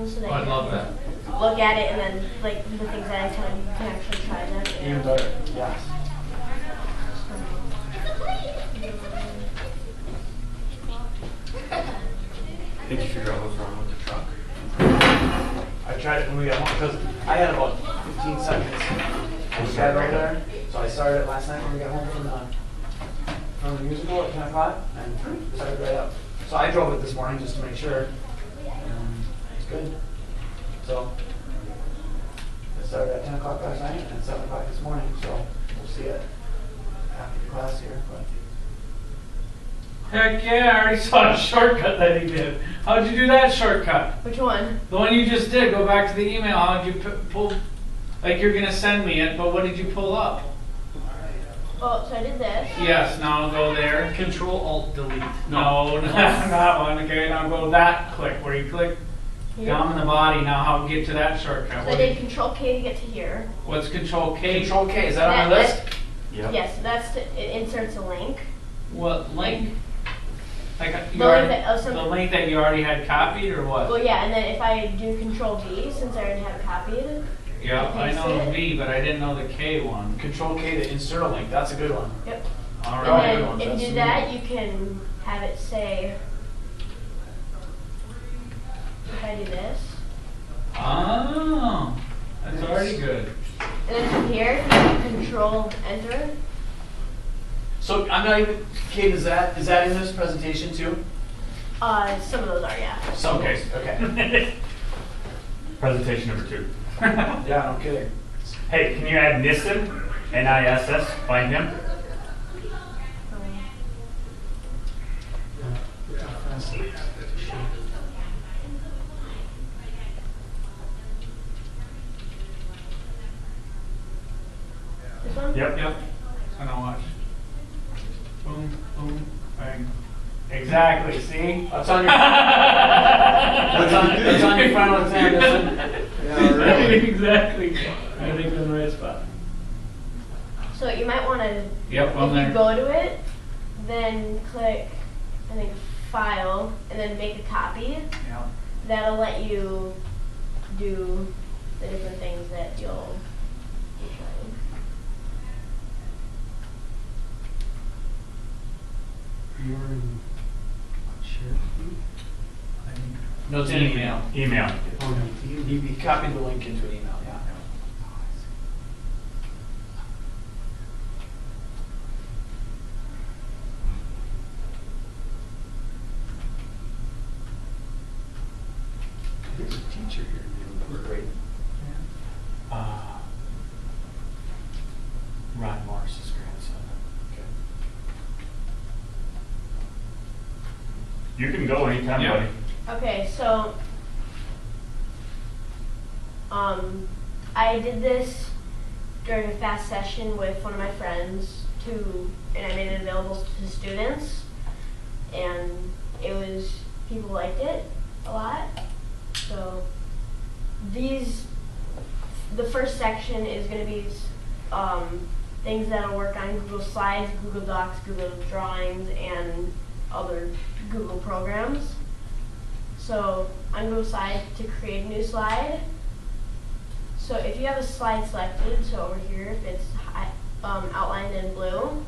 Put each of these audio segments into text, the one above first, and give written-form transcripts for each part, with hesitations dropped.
them so that I you love can that. look at it and then like the things that I tell you, you can actually try them. Even better, yes. Did you figure out what's wrong with the truck? I tried it when we got home because I had about 15 seconds. I just got it over there. So I started it last night when we got home from the musical at 10 o'clock and started right up. So I drove it this morning just to make sure. It's good. So I started at 10 o'clock last night and at 7 o'clock this morning. So we'll see it after the class here. But Heck yeah, I already saw a shortcut that he did. How'd you do that shortcut? Which one? The one you just did. Go back to the email. How'd you pull? Like you're going to send me it, but what did you pull up? Oh, so I did this. Yes, now go there. Control Alt Delete. No, not that one. Okay, now go that click where you click Here. down in the body. Now how to get to that shortcut? So I did Control K to get to here. What's Control K? Control K, is that on my list? Yep. Yes, that's it inserts a link. What link? Like you The already, link that- the link that you already had copied or what? Well, yeah, and then if I do Control V, since I already have it copied. Yeah, I paste know the it. V, but I didn't know the K one. Control K to insert a link. That's a good one. Yep. All And right. then if you do that, you can have it say, if I do this, Oh, that's already good. and then from here, you can Control Enter. So I'm not even, Kate, is that in this presentation too? Some of those are, yeah. Some Okay. days, okay. Presentation number 2. Yeah, no kidding. Hey, can you add Nissen? N-I-S-S, find him? This one? Yep. Yep. So now watch. Boom, boom, bang. Exactly. See? That's on your, that's on your final exam, Nissen. Yeah, really. Exactly. I think we're in the right spot. So you might want to, Yep, I'm if there. you go to it, then click, I think, File, and then make a copy. Yep. That'll let you do the different things that you'll be trying. You're in Cherokee? No, it's an email. Email. Oh, no, He copied the link into an email, yeah. There's a teacher here named Lebert. Ron Morris's grandson. You can go anytime, Yep. buddy. Okay, so I did this during a fast session with one of my friends and I made it available to students, and people liked it a lot. So the first section is going to be things that'll work on Google Slides, Google Docs, Google Drawings, and other Google programs. So on Google Slides, to create a new slide. So if you have a slide selected, so over here, if it's outlined in blue,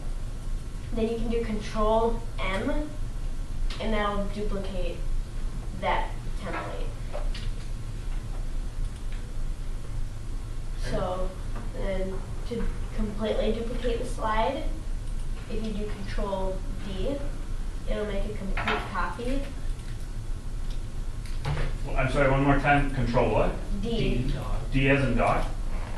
then you can do Control M, and that'll duplicate that template. So then to completely duplicate the slide, if you do Control D, it'll make a complete copy. Well, I'm sorry, one more time. Control what? D. D as in dog?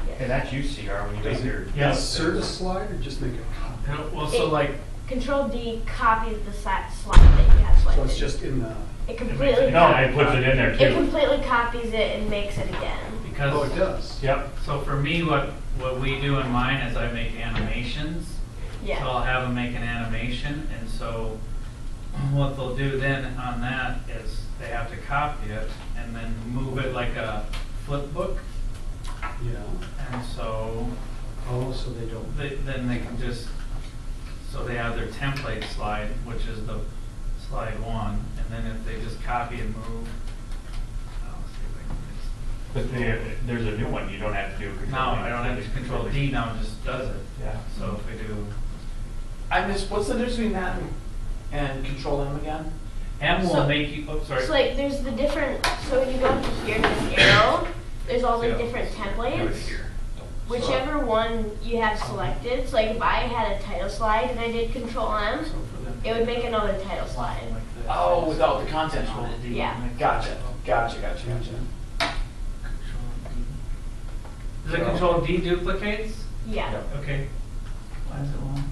Yes. Hey, that's you, CR, when you get your... Insert a slide or just make a copy? Yeah, well, so like, Control D copies the slide that you have So selected. it's just in the, It completely No, it puts it in there it too. completely copies it and makes it again. because. oh, it does? Yep. So for me, what we do in mine is I make animations. So Yeah. I'll have them make an animation, and so what they'll do then on that is they have to copy it and then move it like a flip book. Yeah. And so Oh, so they don't. then they can just, so they have their template slide, which is the slide 1, and then if they just copy and move, I'll see if I can But there's a new one, you don't have to do control. Now, D. I don't have to control D now, it just does it. Yeah. So if we do, I missed, what's the difference between that and control M again? M will So- make you, oh, sorry. So like there's the different, so when you go up to here, this arrow, there's all the Yeah. different Do it templates. here. Whichever one you have selected, so like if I had a title slide and I did control M, So for them- it would make another title slide. Like this. Oh, without the content Control on it. D Yeah. makes it Gotcha, so. gotcha. Control D. Is it control D duplicates? Yeah. Okay. Why is it one?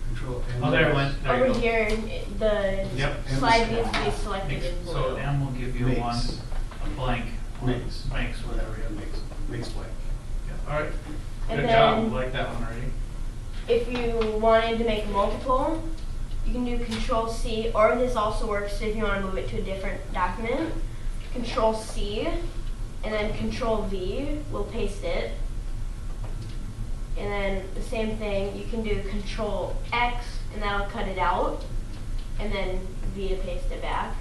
Control M. Oh, there it went. There you Over go. here, the Yep. slide needs to be selected in blue. So M will give you Makes. one, a blank. Makes. Blanks, whatever. Yeah, makes blank. Yeah, all right. And Good job, then- like that one already. If you wanted to make multiple, you can do Control C, or this also works if you want to move it to a different document. Control C, and then Control V will paste it. And then the same thing, you can do Control X, and that'll cut it out, and then V to paste it back.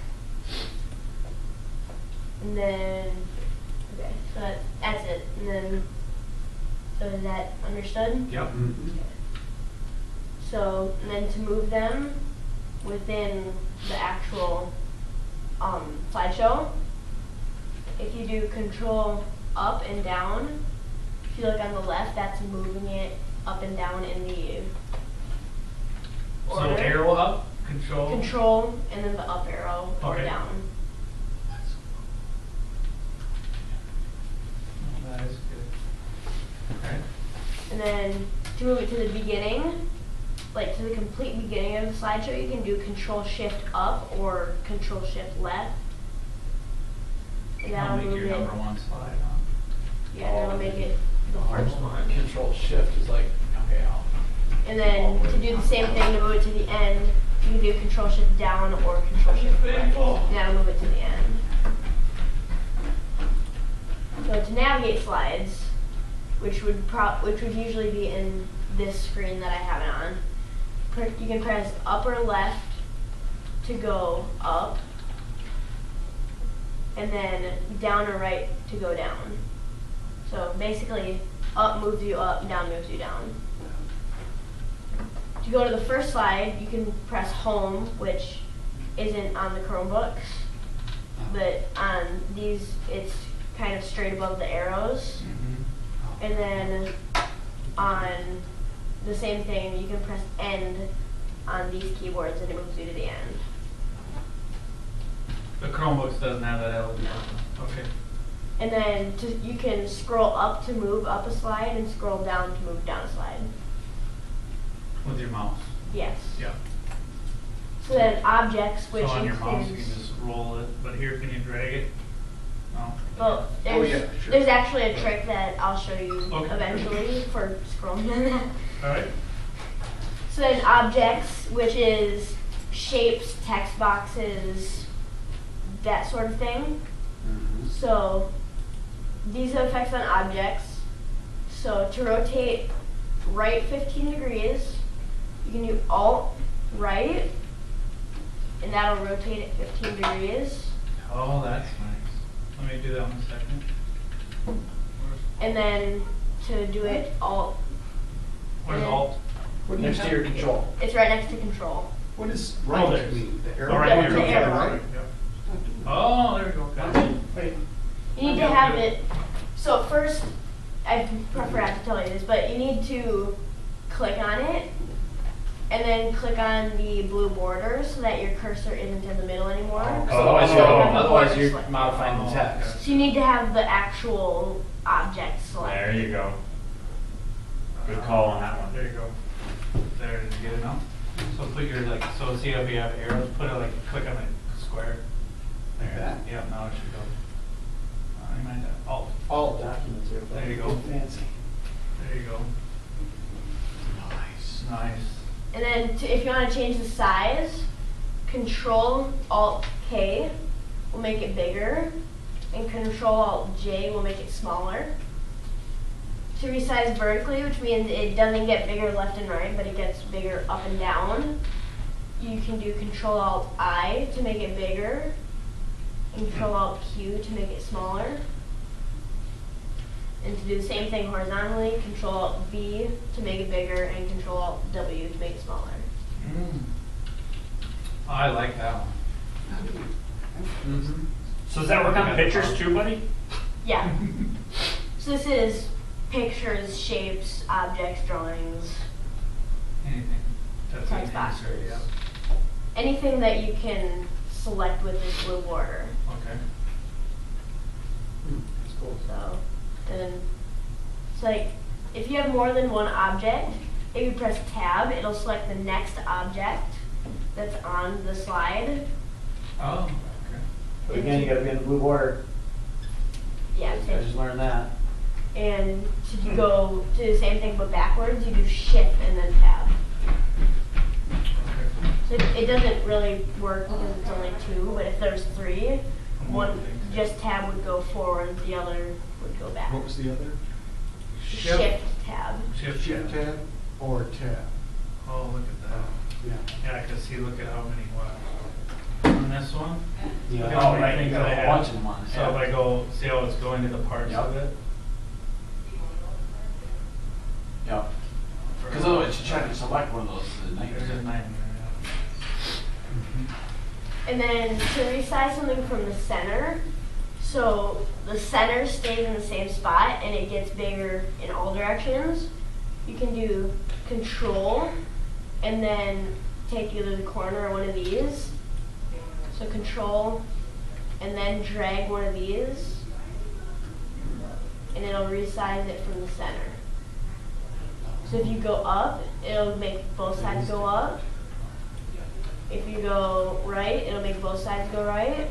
And then, okay, so that's it. And then, so is that understood? Yep. Mhm. So, and then to move them within the actual slideshow, if you do Control up and down, if you look on the left, that's moving it up and down in the So order. arrow up, control. Control and then the up arrow or Okay. down. Oh, that is good. Okay. And then to move it to the beginning, like to the complete beginning of the slideshow, you can do Control Shift up or Control Shift left. And I'll that'll make move your it. number one slide, huh? Yeah, that'll make it the first one. Control shift is like, okay, I'll. And then to do the same thing to move it to the end, you can do Control Shift down or Control Shift right. And that'll move it to the end. So to navigate slides, which would usually be in this screen that I have it on, you can press up or left to go up, and then down or right to go down. So basically, up moves you up, down moves you down. To go to the first slide, you can press home, which isn't on the Chromebooks, but on these, it's kind of straight above the arrows. Mm-hmm. And then on the same thing, you can press end on these keyboards and it moves you to the end. The Chromebooks doesn't have that LED. Okay. And then you can scroll up to move up a slide and scroll down to move down a slide. With your mouse. Yes. Yeah. So then objects, which So on your mouse, you includes, can just roll it, but here, can you drag it? No? well, Oh, there's, yeah, sure. there's actually a trick that I'll show you Okay. eventually for scrolling on that. All right. So then objects, which is shapes, text boxes, that sort of thing. So these are effects on objects. So to rotate right 15 degrees, you can do Alt right, and that'll rotate it 15 degrees. Oh, that's nice. Let me do that one second. And then to do it Alt, Where's Yeah. Alt? What do you Next to have? your control. it's right next to Control. What does Oh, right there's- mean? The Oh, arrow? right Yeah, here. the Okay, arrow. right. Yep. Oh, there we go. Got it. Wait. You need to Yeah, have good. it, so first, I forgot to tell you this, but you need to click on it, and then click on the blue border so that your cursor isn't in the middle anymore. Oh, So otherwise you you're, don't have the otherwise border you're selected. modifying Oh, the text. okay. So you need to have the actual object There selected. you go. Good call on that one. There you go. There, did you get it now? So put your, like, so see if you have arrows, put it like, click on the square. Like that? Yeah, now it should go. You might have, Alt, All documents are. There you go. Fancy. there you go. Nice. Nice. And then if you want to change the size, Control Alt K will make it bigger, and Control Alt J will make it smaller. To resize vertically, which means it doesn't get bigger left and right, but it gets bigger up and down, you can do Control Alt I to make it bigger, and Control Alt Q to make it smaller. And to do the same thing horizontally, Control Alt B to make it bigger, and Control Alt W to make it smaller. Mm. Oh, I like that one. Mm-hmm. So does that work on pictures too, buddy? Yeah. So this is pictures, shapes, objects, drawings, Anything. That's Text an boxes. answer, yeah. anything that you can select with this blue border. Okay. That's cool. So, and then it's like if you have more than one object, if you press tab, it'll select the next object that's on the slide. Oh, okay. But again, you gotta be in the blue border. Yeah, I just learned that. and to go to the same thing but backwards, you do shift and then tab. Okay. So it doesn't really work because it's only two, but if there's three, one just tab would go forward, the other would go back. What was the other? Shift tab. Shift tab or tab? Oh, look at that. Yeah. Yeah, I can see, look at how many, what? On this one? Yeah. Look at how Oh, many right, things you got I a have. bunch of them on it, So yeah. if I go, see how it's going to the parts Yep. of it? Yeah. Because otherwise you try to select one of those, it's a There's a nightmare. nightmare, And then to resize something from the center, so the center stays in the same spot and it gets bigger in all directions, you can do Control and then take either the corner or one of these. So Control and then drag one of these and it'll resize it from the center. So if you go up, it'll make both sides go up. If you go right, it'll make both sides go right.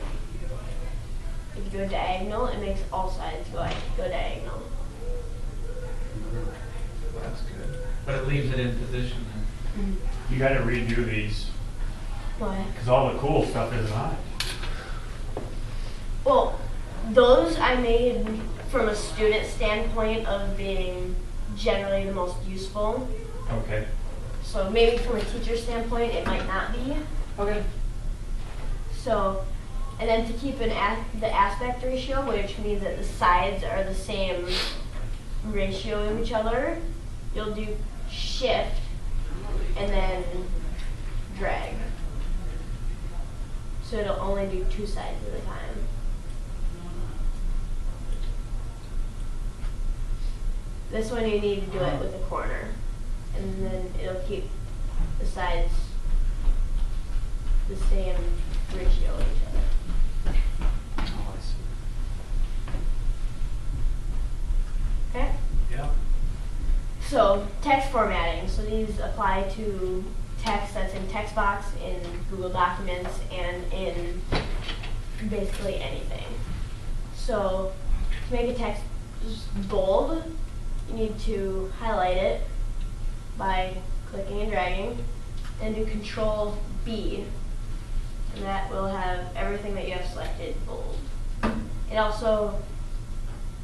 If you go diagonal, it makes all sides go diagonal. yeah. That's good. But it leaves it in position then. You gotta redo these, Why? because all the cool stuff isn't on it. Well, those I made from a student standpoint of being generally the most useful. Okay. So maybe from a teacher standpoint, it might not be. Okay. So, and then to keep the aspect ratio, which means that the sides are the same ratio of each other, you'll do shift and then drag. So it'll only do two sides at a time. This one you need to do it with a corner. And then it'll keep the sides the same ratio of each other. Oh, I see. Okay? Yeah. So text formatting. So these apply to text that's in text box, in Google Documents, and in basically anything. So to make a text bold, you need to highlight it by clicking and dragging, and do Control B, and that will have everything that you have selected bold. And also,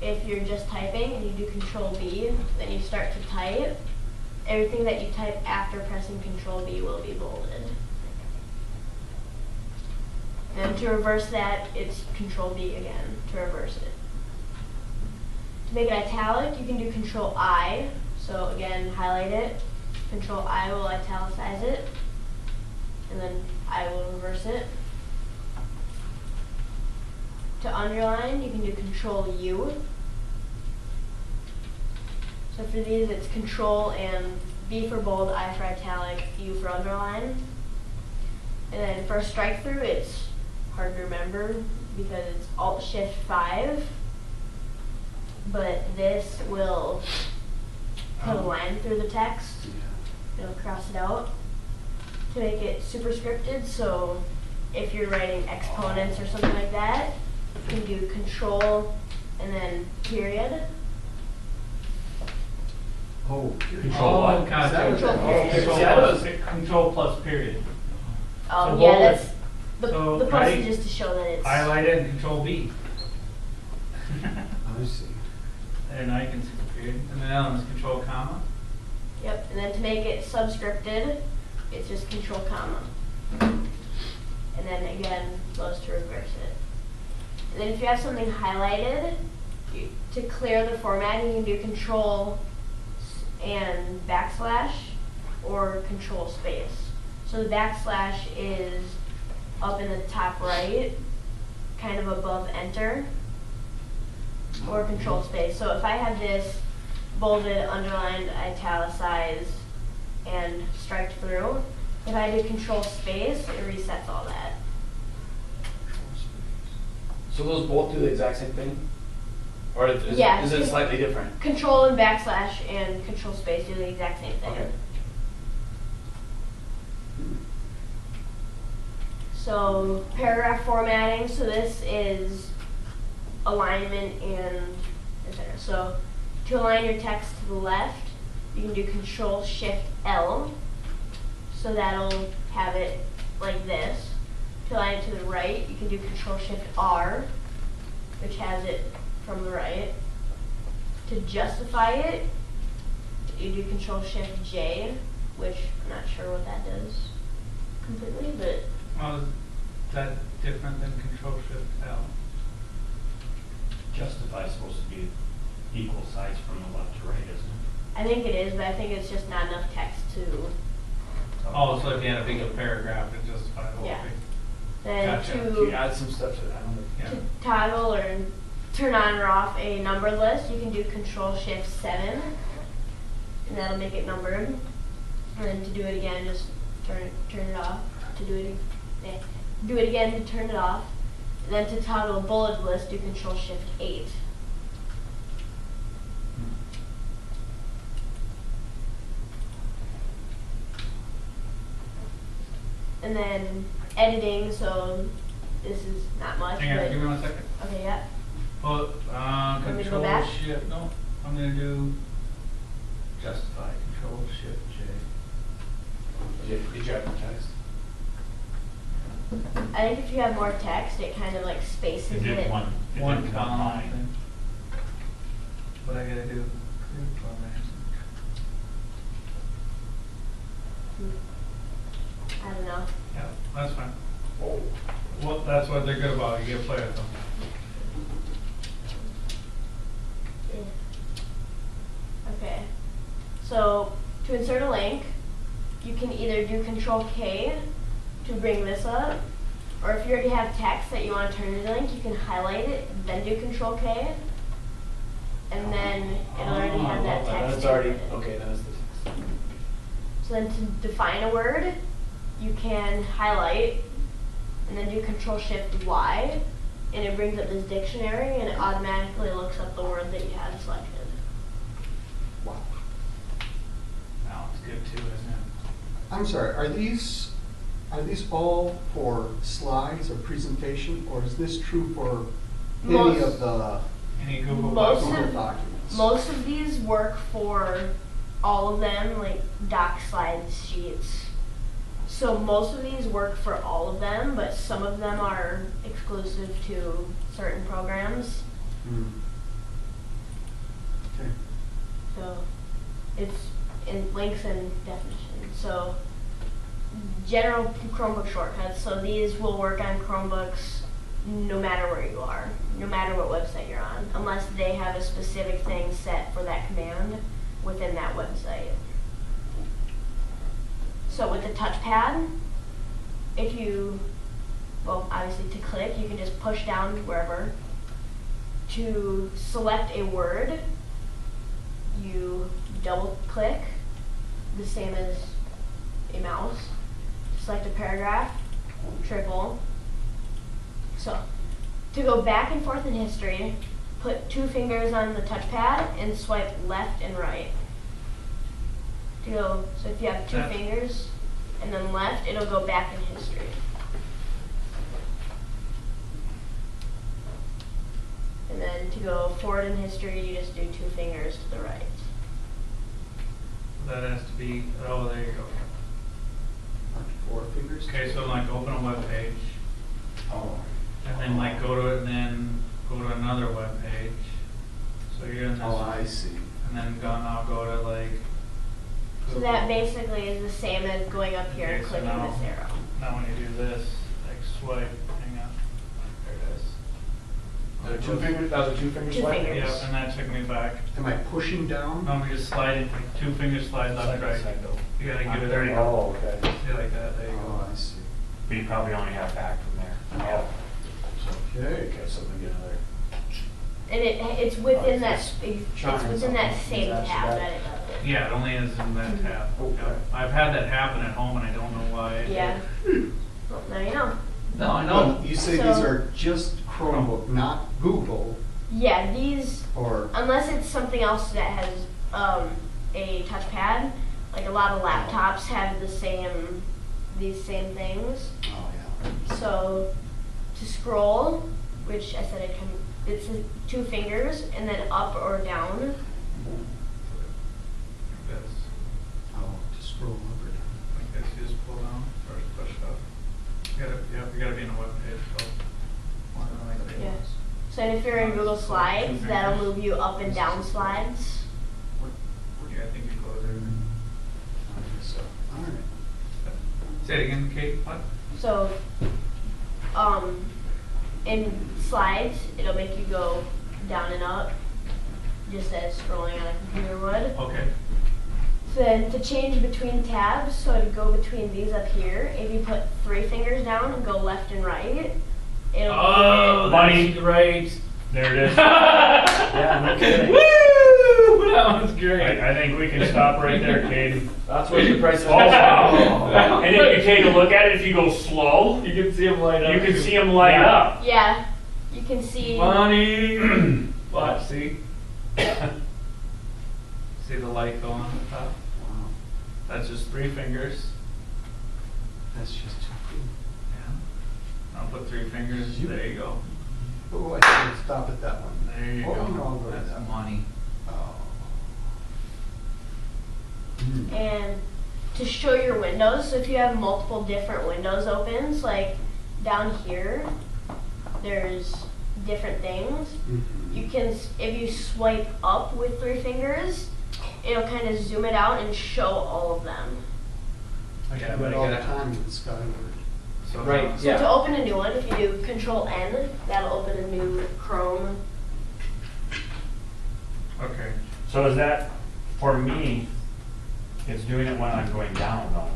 if you're just typing and you do Control B, then you start to type, everything that you type after pressing Control B will be bolded. And to reverse that, it's Control B again to reverse it. To make it italic, you can do Control I. So again, highlight it. Control I will italicize it. And then I will reverse it. To underline, you can do Control U. So for these, it's Control and B for bold, I for italic, U for underline. And then for a strike through, it's hard to remember because it's Alt Shift 5. But this will put a line through the text. It'll cross it out to make it superscripted. So if you're writing exponents or something like that, you can do Control and then period. Oh, Control what? Gotcha. Control period. Control See, I plus, was- control plus period. So Yeah, bold that's it. the So, plus right? is just to show that it's. Highlight it and Control B. I see. And now you can see the period. And then that one's Control comma. Yep, and then to make it subscripted, it's just Control comma. And then again, goes to reverse it. And then if you have something highlighted, to clear the formatting, you can do control and backslash or control space. So the backslash is up in the top right, kind of above enter, or control space. So if I have this bolded, underlined, italicized, and striked through, if I do control space, it resets all that. So those both do the exact same thing? Or Yeah, is it slightly different? Control and backslash and control space do the exact same thing. Okay. So paragraph formatting, so this is alignment and etc. So to align your text to the left, you can do Control Shift L. So that'll have it like this. To align it to the right, you can do Control Shift R, which has it from the right. To justify it, you do Control Shift J, which I'm not sure what that does completely, but Well, is that different than Control Shift L? Justify is supposed to be equal sides from the left to right, isn't it? I think it is, but I think it's just not enough text to, Oh, so if you had a bigger paragraph, it justified the whole Yeah. thing. then Gotcha. Can you to add some stuff to that? Yeah. toggle or turn on or off a numbered list, you can do Control Shift 7, and that'll make it numbered. And then to do it again, just turn it off. To do it again to turn it off. And then to toggle a bullet list, do Control Shift 8. And then editing, so this is not much, Hang on, but give me 1 second. okay, yeah. Well, Want me to go Control back? Shift, no, I'm gonna do justify, Control Shift J. Did you have more text? I think if you have more text, it kind of like spaces It did it. one One column line. thing. What I gotta do? Clear formatting. I don't know. Yeah, that's fine. Oh. Well, that's what they're good about, you get to play with them. Okay. So to insert a link, you can either do Control K to bring this up, or if you already have text that you want to turn into a link, you can highlight it, then do Control K, and then it'll already have that text. That's already, inputted. okay, that's the text. So then to define a word, you can highlight and then do Control Shift Y, and it brings up this dictionary and it automatically looks up the word that you have selected. Wow. Now, it's good too, isn't it? I'm sorry, are these all for slides or presentation, or is this true for any Most- of the Any Google Most Docs? Google of- documents? Most of these work for all of them, like doc slides, sheets. So most of these work for all of them, but some of them are exclusive to certain programs. Hmm. Okay. So it's in links and definitions. So general Chromebook shortcuts. So these will work on Chromebooks no matter where you are, no matter what website you're on, unless they have a specific thing set for that command within that website. So with the touchpad, if you, well, obviously to click, you can just push down wherever. To select a word, you double click, the same as a mouse. Select a paragraph, triple. So, to go back and forth in history, put 2 fingers on the touchpad and swipe left and right. To go, so if you have 2 That- fingers and then left, it'll go back in history. And then to go forward in history, you just do 2 fingers to the right. That has to be, oh, there you go. 4 fingers? Okay, so like open a web page, Oh. and then like go to it, and then go to another web page. So you're in this, Oh, I see. and then now go to like. So that basically is the same as going up here and Okay, so clicking now- this arrow. Now when you do this, like swipe, hang on, there it is. That was a two finger Two swipe? fingers. Yeah, and that took me back. Am I pushing down? No, we just slide it, like 2 fingers slide left, right. You gotta give it, There you go. Oh, okay. see like that, there you go. Oh, I see. But you probably only have back from there. Oh. Okay. Okay, so maybe another. And it's within that, it's Trying within that something. same That's tab bad. that it does it. Yeah, it only is in that tab. Okay. Yeah. I've had that happen at home and I don't know why. Yeah. Well, now you know. No, I Well, you say these So- are just Chromebook, not Google, Yeah, these, or, unless it's something else that has a touchpad, like a lot of laptops have these same things. oh, yeah. So to scroll, which I said it's 2 fingers, and then up or down. Oh, to scroll up or down. I guess you just pull down or push up. You gotta be in a web page, so. one of them like that. Yeah. So if you're in Google Slides, that'll move you up and down slides. Yeah, I think you go there. Okay, so, all right. Say it again, Kate, what? So, in slides, it'll make you go down and up, just as scrolling on a computer would. Okay. Then to change between tabs, so to go between these up here, if you put 3 fingers down and go left and right, it'll Oh, Money. that's great. There it is. Yeah, no kidding. Woo! That was great. I think we can stop right there, Caden. That's what the price is. Oh, wow. And if you take a look at it, if you go slow, You can see them light up. you can see them light Yeah. up. Yeah, you can see. Money. Watch, see? See the light go on the top? Wow, That's just 3 fingers. that's just too cool. Yeah. I'll put 3 fingers. There you go. Oh, I can't stop at that one. There you Oh, go. no, I'll go to That's that one. money. Oh. Hmm. And to show your windows, so if you have multiple different windows opens, like down here, there's different things. Mhm. You can, if you swipe up with 3 fingers, it'll kind of zoom it out and show all of them. I Yeah, do but it I all the gotta- time with Skyward. So Right, So yeah. to open a new one, if you do Control N, that'll open a new Chrome. Okay. So is that, for me, it's doing it when I'm going down though?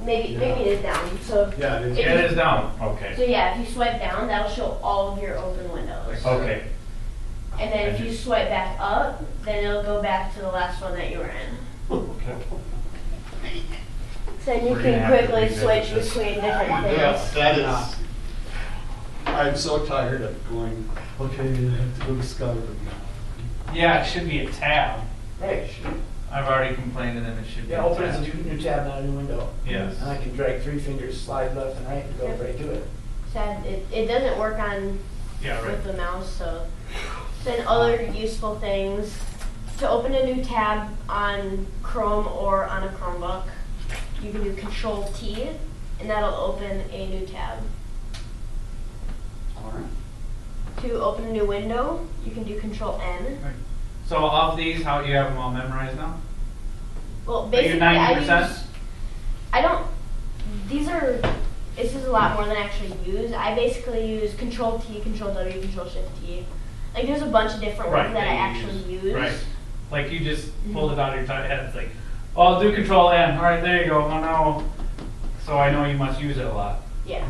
Maybe it is down. So Yeah, it is. If It is down. so Okay, yeah, if you swipe down, that'll show all of your open windows. okay. And then if you swipe back up, then it'll go back to the last one that you were in. Okay. So then you We're gonna can have to quickly revisit switch this. between different things. Yes, that is. I'm so tired of going, okay, I have to go to Skyward now. Yeah, it should be a tab. Right. I've already complained and then it should be Yeah, a open as a tab. new tab, not a new window. Yes. And I can drag 3 fingers, slide left and right, and go Yep. right to it. Sad, it doesn't work on Yeah, right. with the mouse, so. Then other useful things, to open a new tab on Chrome or on a Chromebook, you can do Control T, and that'll open a new tab. All right. To open a new window, you can do Control N. So of these, how do you have them all memorized now? Well, Are you basically, I 90%? use, I don't, this is a lot more than I actually use. I basically use Control T, Control W, Control Shift T. Like there's a bunch of different ones that I actually use. Right. Like you just pulled it out of your head. It's like, oh, I'll do Control N. All right, there you go. Oh no. So I know you must use it a lot. Yeah.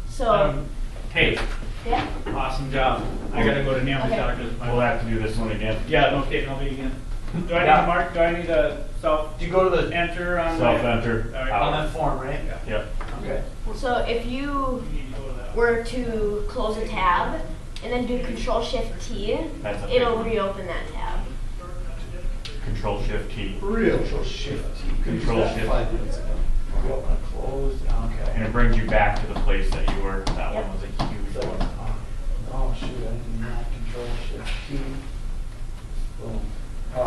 So, Kate, yeah. awesome job. I gotta go to Naomi's Okay. doctor's. We'll have to do this one again. Yeah, no, Kate, I'll be again. Do I need Yeah. to mark? Do I need to self Do you go to the, enter on my? Self-enter. All right, on that form, right? Yep. Okay. So if you You need to go to that. were to close a tab and then do Control Shift T, That's a big it'll one. reopen that tab. Control Shift T. Real. Control Shift T. Control That Shift. 5 minutes ago. Go up and close, And okay. it brings you back to the place that you were. That Yep. one was a huge So, one. oh shoot, I didn't not Control Shift T. Boom. I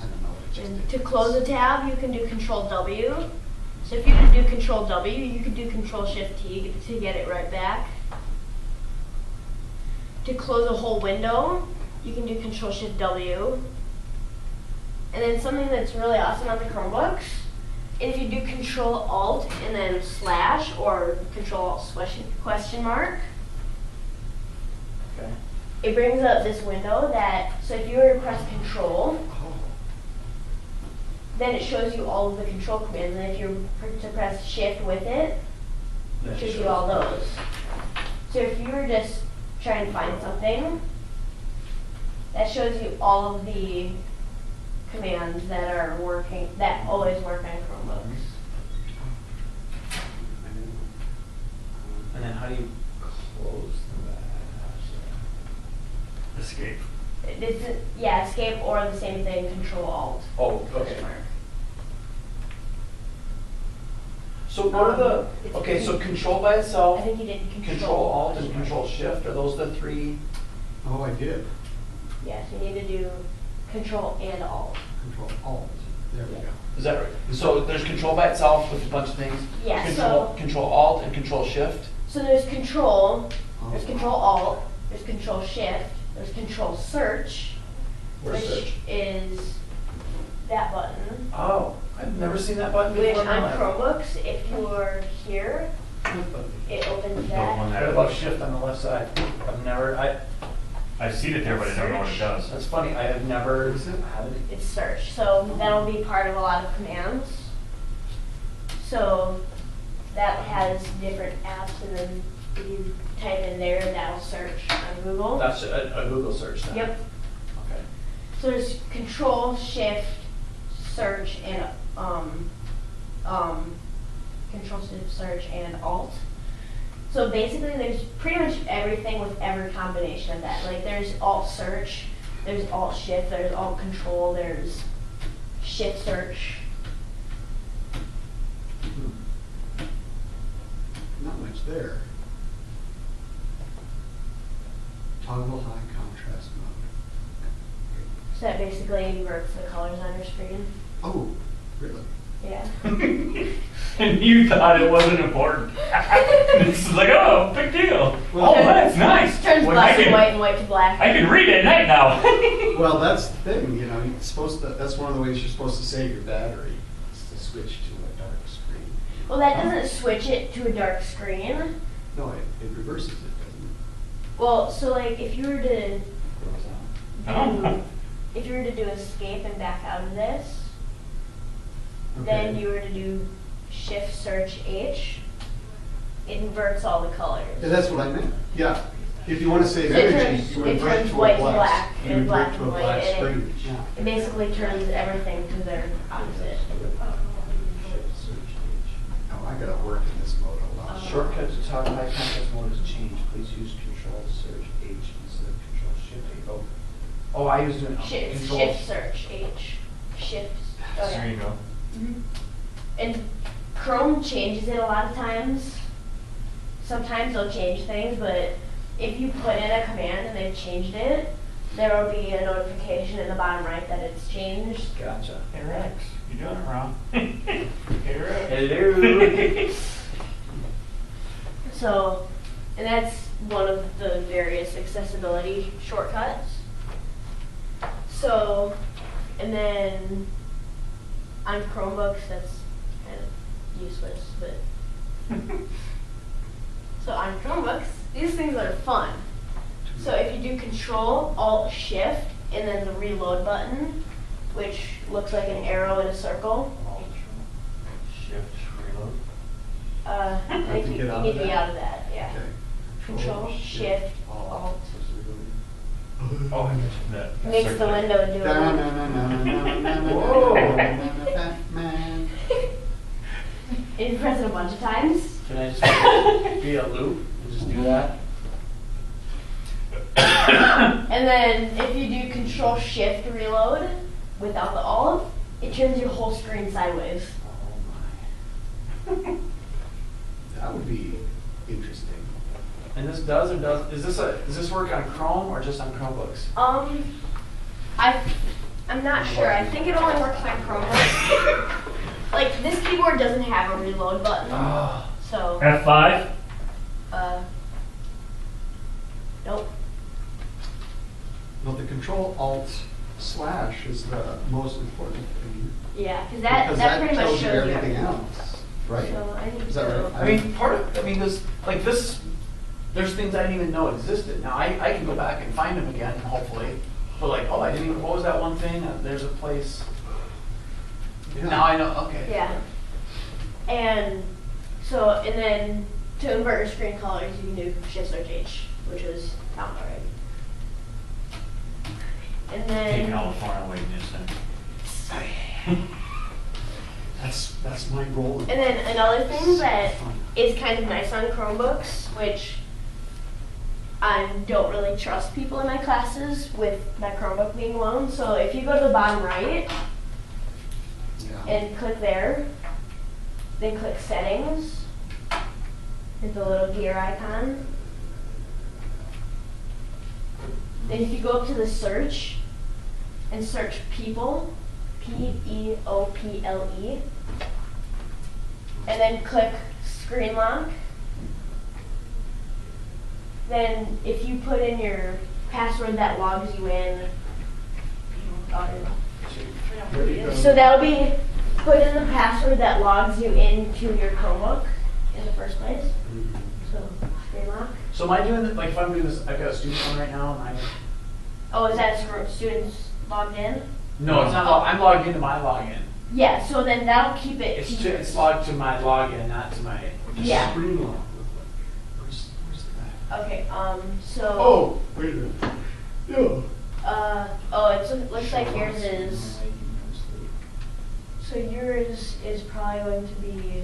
don't know what it just And did. to close a tab, you can do Control W. So if you can do Control W, you can do Control Shift T to get it right back. To close a whole window, you can do Control Shift W. And then something that's really awesome on the Chromebooks if you do Control Alt and then slash or Control Alt question mark, Okay. it brings up this window that, so if you were to press Control, Oh, then it shows you all of the control commands, and if you were to press Shift with it, Then it shows shows you all those. So if you were just trying to find something, that shows you all of the commands that are working, that always work on Chromebooks. And then how do you close that? Escape. It's, yeah, Escape or the same thing, Control Alt. Oh, okay. question mark. So what are the, It's- okay, so control by I itself, think you did control alt and control shift, are those the three? oh, I did. Yes, you need to do Control and Alt. Control Alt. There we go. Is that right? So there's control by itself with a bunch of things? Yeah, Control, so- control alt and control shift? So there's Control, there's Oh. Control Alt, there's Control Shift, there's Control Search, Where's which search? is that button. Oh, I've never seen that button Which before in my on life. Chromebooks, if you're here, it opens The one that. I that- heard about shift on the left side. I've never, I've seen it there, but I don't know what it does. that's funny, I have never had it. It's search, so that'll be part of a lot of commands. So that has different apps, and then if you type in there, that'll search on Google. That's a Google search then? Yep. Okay. So there's Control, Shift, Search, and Control, Shift, Search, and Alt. So basically, there's pretty much everything with every combination of that. Like there's Alt Search, there's Alt Shift, there's Alt Control, there's Shift Search. Not much there. Toggle high contrast mode. So that basically inverts the colors on your screen. Oh, really? Yeah. And you thought it wasn't important. It's like, oh, big deal. Oh, that's nice. Turns Well, black to white and white to black. I can read at night now. Well, that's the thing, you know, you're supposed to, that's one of the ways you're supposed to save your battery, is to switch to a dark screen. Well, that doesn't switch it to a dark screen. No, it reverses it, doesn't it? Well, so like if you were to Oh. do, if you were to do escape and back out of this, then Okay. you were to do Shift Search H, it inverts all the colors. Yeah, that's what I meant, yeah. If you want to save So it energy, turns- you it invert turns to a white to black. black You and invert black to to a white, black and screen, yeah. It basically turns everything to their opposite. Oh, I gotta work in this mode a lot. Shortcut to toggle high contrast mode is changed. Please use control search H instead of control shift H. Oh, oh, I was doing Shift, control. Shift Search H, Shift. Oh, There yeah. you go. Mhm. And Chrome changes it a lot of times. Sometimes they'll change things, but if you put in a command and they've changed it, there will be a notification in the bottom right that it's changed. Gotcha. Hey Rex, you doing it wrong. Hey Rex. Hello. So, and that's one of the various accessibility shortcuts. So, and then on Chromebooks, that's kind of useless, but. So on Chromebooks, these things are fun. So if you do Control, Alt, Shift, and then the reload button, which looks like an arrow in a circle, Shift, reload. I think to you get out need of to be that? out of that, yeah. Okay. Control, Shift, Alt. Oh, I got you. That Makes the circulate. window do it. Batman. And you press it a bunch of times. Can I just be a loop and just do that? And then if you do Control, Shift, Reload without the Alt, it turns your whole screen sideways. Oh my. That would be interesting. And this does or does, does this work on Chrome or just on Chromebooks? I'm not sure. I think it only works on Chromebooks. Like this keyboard doesn't have a reload button, Oh. so F5? nope. But the Control Alt / slash is the most important thing. Yeah, because that pretty much tells shows you you everything else, right? So I need Is that to. right? I mean, there's things I didn't even know existed. Now, I can go back and find them again, hopefully. But like, oh, I didn't even, what was that one thing? There's a place. Yeah. Now I know, okay. Yeah. And so, and then to invert your screen colors, you can do shift search H, which is found already. And Taking all then, the far away That's my goal. and then another thing that is kind of nice on Chromebooks, which I don't really trust people in my classes with my Chromebook being alone. So if you go to the bottom right Yeah. and click there, then click settings, hit the little gear icon. Then if you go up to the search and search people, P-E-O-P-L-E, and then click screen lock. Then if you put in your password that logs you in, There you go. so that'll be put in the password that logs you into your Chromebook in the first place. Mhm. So screen lock. So am I doing this, like if I'm doing this, I've got a student one right now, and Oh, is that students logged in? no, it's not, I'm logged into my login. Yeah, so then that'll keep it. It's logged to my login, not to my. Yeah. Screen lock. Where's that? Okay, so. Oh, wait a minute. Yeah. It looks like yours is, so yours is probably going to be,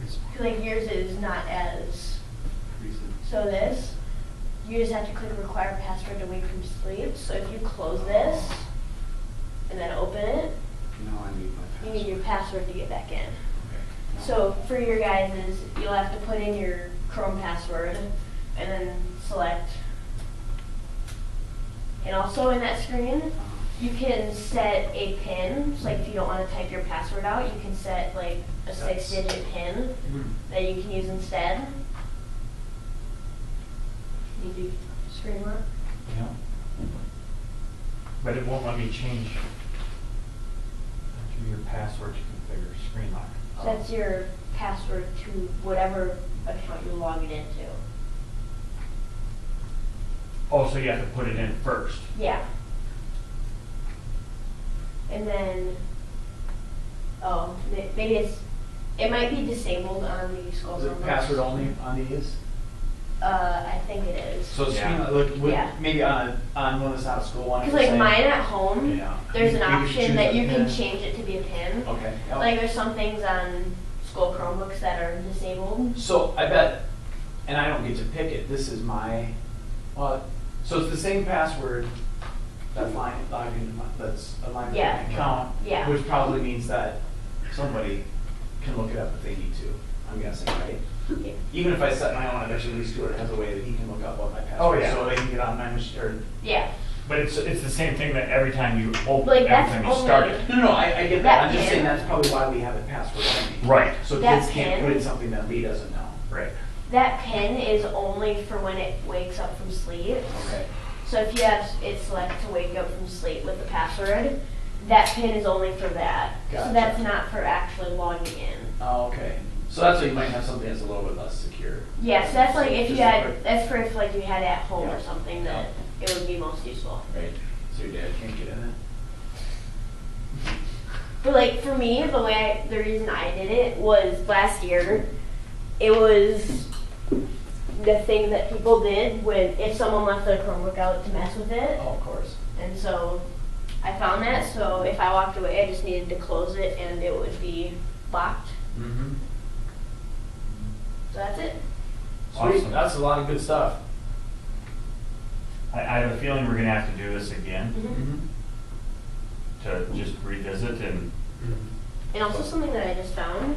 It's like yours is not as, so this, you just have to click require password to wake from sleep. So if you close this and then open it, No, I need my you need your password to get back in. Okay. So for your guys is, you'll have to put in your Chrome password and then select. And also in that screen, you can set a PIN. So like if you don't want to type your password out, you can set like a 6-digit PIN that you can use instead. You do screen lock. Yeah. But it won't let me change your password to configure screen lock. So that's your password to whatever account you're logging into. Oh, so you have to put it in first. Yeah. And then, maybe it might be disabled on the school Is it Chromebooks. password only on these? I think it is. So Yeah. Yeah. maybe on one that's not a school one. Because you're like saying- mine at home, Yeah. there's an You can option choose that a you can PIN. change it to be a PIN. Okay. Yep. Like there's some things on school Chromebooks that are disabled. So I bet, and I don't get to pick it, this is my, so it's the same password that's logged into my, that's aligned with Yeah. my account. Yeah. Which probably means that somebody can look it up if they need to, I'm guessing, right? Yeah. Even if I set my own, I bet you Lee Stewart has a way that he can look up what my password Oh, is. yeah. So they can get on my machine, or, Yeah. But it's the same thing that every time you open, Like, every that's time you only- start it. no, I get That that, I'm just PIN. saying that's probably why we have it password only. Right. So That kids can't PIN. put in something that Lee doesn't know. Right. That PIN is only for when it wakes up from sleep. Okay. So if you have it select to wake up from sleep with the password, that PIN is only for that. Gotcha. So that's not for actually logging in. Oh, okay. So that's why you might have something that's a little bit less secure. Yeah, so that's like if you Just had, like- that's for if like you had it at home Yeah. or something that it would be most useful. Right. So your dad can't get in it? But like for me, the reason I did it was last year, it was the thing that people did when, if someone left their Chromebook out to mess with it. Oh, of course. And so I found that, so if I walked away, I just needed to close it and it would be locked. Mm-hmm. So that's it. Sweet, Awesome. that's a lot of good stuff. I have a feeling we're gonna have to do this again Mm-hmm. to just revisit and, And also something that I just found,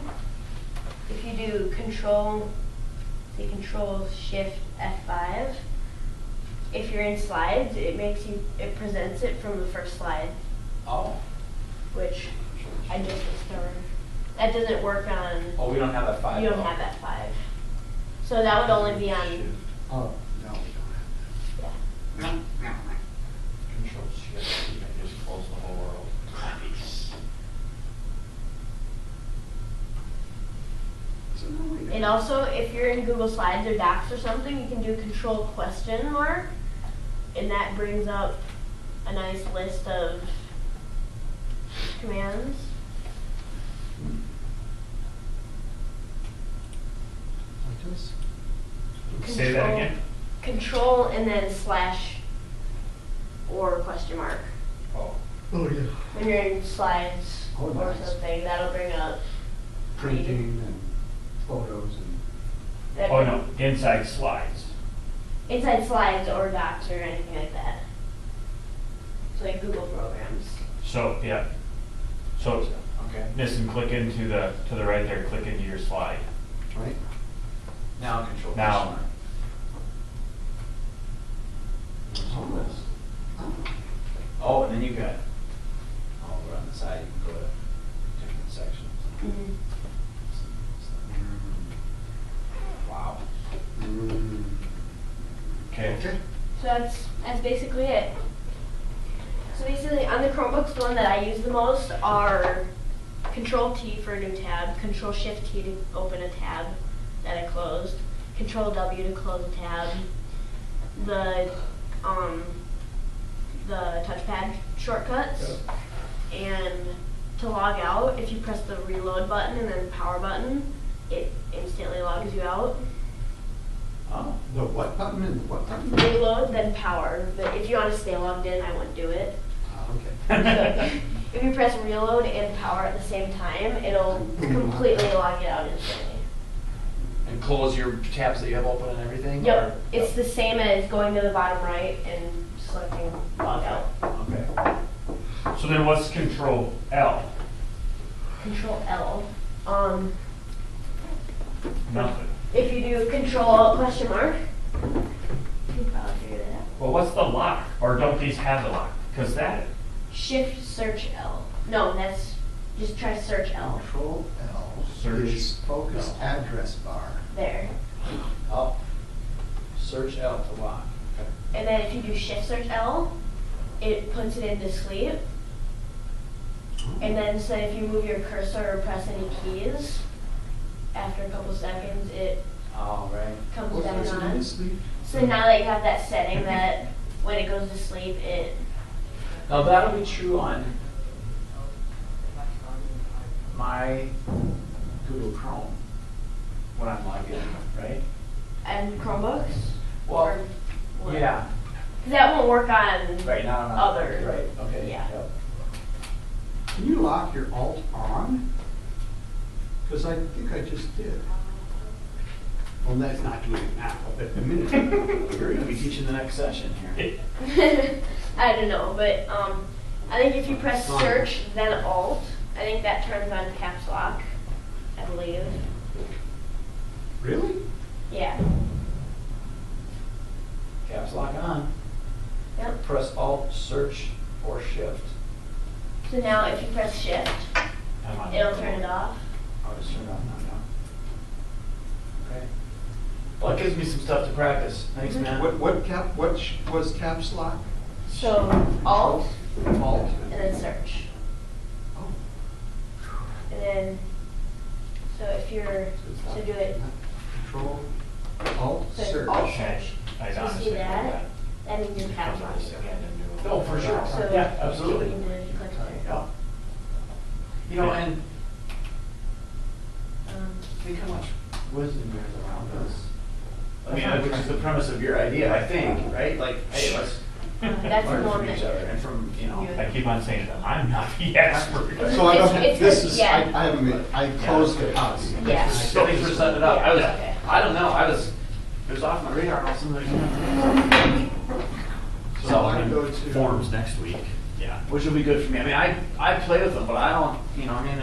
if you do Control Shift F5, if you're in slides, it presents it from the first slide, Oh. which I just discovered. That doesn't work on, Oh, we don't have that 5. you don't though. have F5. So that would only be on, Oh, no, we yeah. don't have that. No. control shift. And also, if you're in Google Slides or Docs or something, you can do Control question mark, and that brings up a nice list of commands. Like this? Say that Control- again? Control and then slash or question mark. Oh. Oh, yeah. When you're in Slides Oh, or nice. something, that'll bring up. Printing and photos and. that Oh, bring- no, inside slides. Inside Slides or Docs or anything like that. So like Google programs. So, yeah. So, Okay. listen, click into to the right there, click into your slide. Right? Now control. Now. All this. Oh, and then you got, oh, over on the side, you can go to different sections. Wow. Okay. Okay. So that's basically it. So basically on the Chromebooks, the one that I use the most are Control T for a new tab, Control Shift T to open a tab that I closed, Control W to close a tab, the touchpad shortcuts, and to log out, if you press the reload button and then power button, it instantly logs you out. Oh. The what button and the what button? Reload, then power, but if you want to stay logged in, I wouldn't do it. Okay. If you press reload and power at the same time, it'll completely log you out instantly. And close your tabs that you have open and everything? Yep, or- it's the same as going to the bottom right and selecting log out. Okay. So then what's Control L? Control L. Nothing. If you do Control question mark, you can probably figure that out. Well, what's the lock? Or don't these have the lock? Because that, Shift search L. No, that's just try search L. Control L Search. is focus address bar. There. Oh. Search L to lock. Okay. And then if you do Shift search L, it puts it into sleep. And then so if you move your cursor or press any keys, after a couple seconds, it All right. comes What back is it in on. the sleep? So now that you have that setting that when it goes to sleep, it, Now that'll be true on my Google Chrome when I'm logged in, right? and Chromebooks? Well, Or what? yeah. 'Cause that won't work on Right now I'm not. other. Right, okay. Yeah. Yep. Can you lock your alt on? Because I think I just did. Well, that's not doing it now, but a minute ago. You're gonna be teaching the next session here. I don't know, but I think if you press search then alt, I think that turns on caps lock, I believe. Really? Yeah. Caps lock on. Yep. Press Alt, Search, or Shift. So now if you press shift, I'm on. it'll turn it off. I'll just turn it off now. Okay. Well, it gives me some stuff to practice. Thanks, man. What was caps lock? So alt Alt. and then search. Oh. And then, so if you're, so do it, Control, Alt, so it's search. alt Okay. search. I So you honestly see know that? That means you're caps Cover lock. this again and do it. Oh, for sure. So Yeah, you absolutely. can do it if you click there. Yeah. You know, and Um, think how much wisdom there is around us. I That's mean, not which is true. the premise of your idea, I think, right? Like, hey, let's That's the learn one from that. each other and from, you know. I keep on saying that I'm not the expert. So I don't, It's this good, is, yeah. I haven't, I closed it out. Yeah. So thanks for setting it up. I was, Okay. I don't know, it was off my radar and all of a sudden, So I go to. Forms next week. Yeah. which will be good for me. I mean, I play with them, but I don't, you know, I mean,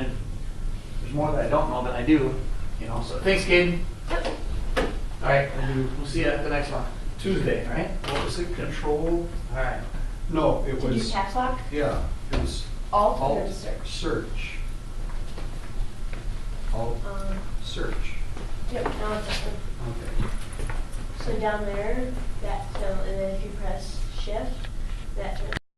there's more that I don't know than I do, you know, so thanks, Caden. All right, we'll see you at the next one, Tuesday, right? What was it, Control? All right. No, it Did you was, caps lock? yeah, it was Alt and Alt, then search. search. Alt, search. Yep, now it's open. Okay. So down there, that, so, and then if you press shift, that turns